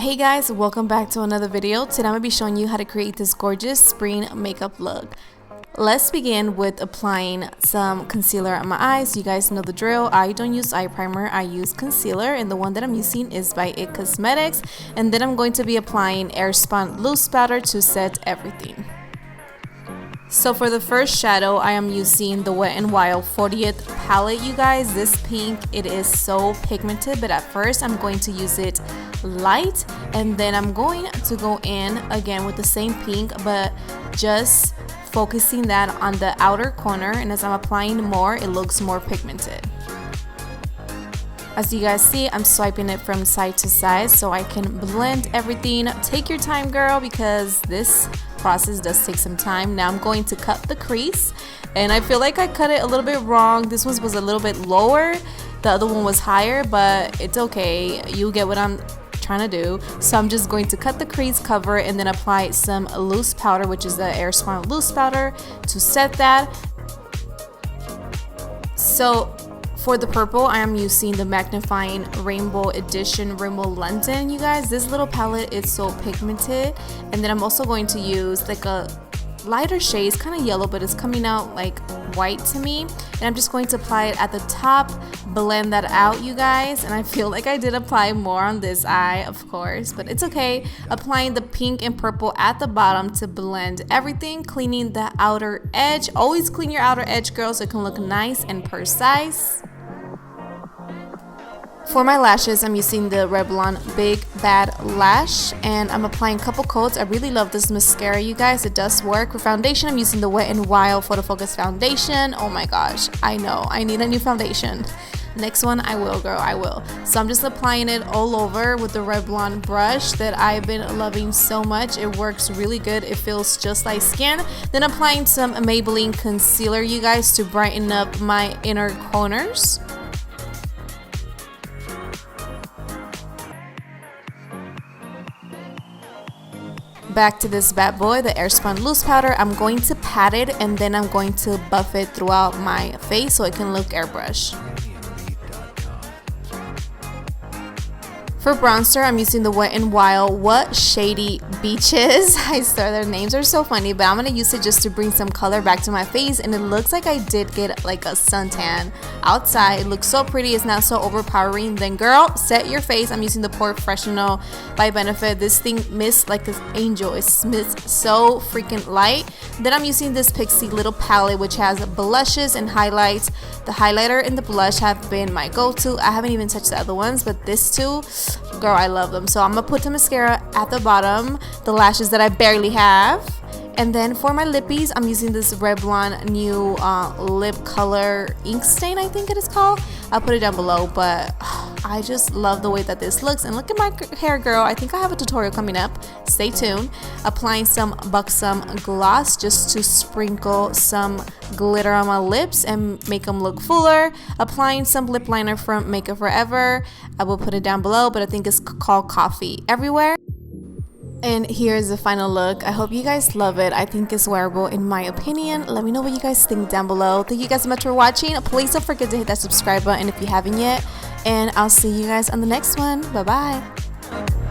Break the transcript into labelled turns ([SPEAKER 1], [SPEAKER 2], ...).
[SPEAKER 1] Hey guys, welcome back to another video. Today I'm going to be showing you how to create this gorgeous spring makeup look. Let's begin with applying some concealer on my eyes. You guys know the drill. I don't use eye primer, I use concealer, and the one that I'm using is by RIKI Cosmetics. And then I'm going to be applying Airspun loose powder to set everything. So for the first shadow, I am using the Wet n Wild 40th palette, you guys. This pink, it is so pigmented, but at first I'm going to use it light, and then I'm going to go in again with the same pink, but just focusing that on the outer corner, and as I'm applying more, it looks more pigmented. As you guys see, I'm swiping it from side to side so I can blend everything. Take your time, girl, because this process does take some time. Now I'm going to cut the crease, and I feel like I cut it a little bit wrong. This one was a little bit lower, the other one was higher, but it's okay. You get what I'm trying to do. So I'm just going to cut the crease, cover, and then apply some loose powder, which is the Airspun loose powder, to set that. So for the purple, I am using the Magnifying Rainbow Edition Rainbow London, you guys. This little palette is so pigmented. And then I'm also going to use like a lighter shade. It's kind of yellow, but it's coming out like white to me. And I'm just going to apply it at the top, blend that out, you guys. And I feel like I did apply more on this eye, of course, but it's okay. Applying the pink and purple at the bottom to blend everything, cleaning the outer edge. Always clean your outer edge, girl, so it can look nice and precise. For my lashes, I'm using the Revlon Big Bad Lash, and I'm applying a couple coats. I really love this mascara, you guys. It does work. For foundation, I'm using the Wet n Wild Photo Focus Foundation. Oh my gosh, I know, I need a new foundation. Next one, I will, girl, I will. So I'm just applying it all over with the Revlon brush that I've been loving so much. It works really good. It feels just like skin. Then applying some Maybelline concealer, you guys, to brighten up my inner corners. Back to this bad boy, the Airspun loose powder. I'm going to pat it, and then I'm going to buff it throughout my face so it can look airbrush. For bronzer, I'm using the Wet n Wild What Shady Beaches. I swear their names are so funny, but I'm going to use it just to bring some color back to my face, and it looks like I did get like a suntan outside. It looks so pretty. It's not so overpowering. Then girl, set your face. I'm using the Pore Professional by Benefit. This thing mist like an angel. It smells so freaking light. Then I'm using this Pixie little palette, which has blushes and highlights. The highlighter and the blush have been my go-to. I haven't even touched the other ones, but this two, girl, I love them. So I'm gonna put the mascara at the bottom, the lashes that I barely have. And then for my lippies, I'm using this Revlon new lip color ink stain, I think it is called. I'll put it down below, but I just love the way that this looks. And look at my hair, girl. I think I have a tutorial coming up. Stay tuned. Applying some buxom gloss just to sprinkle some glitter on my lips and make them look fuller. Applying some lip liner from Makeup Forever. I will put it down below, but I think it's called Coffee Everywhere. And here's the final look. I hope you guys love it. I think it's wearable in my opinion. Let me know what you guys think down below. Thank you guys so much for watching. Please don't forget to hit that subscribe button if you haven't yet. And I'll see you guys on the next one. Bye bye.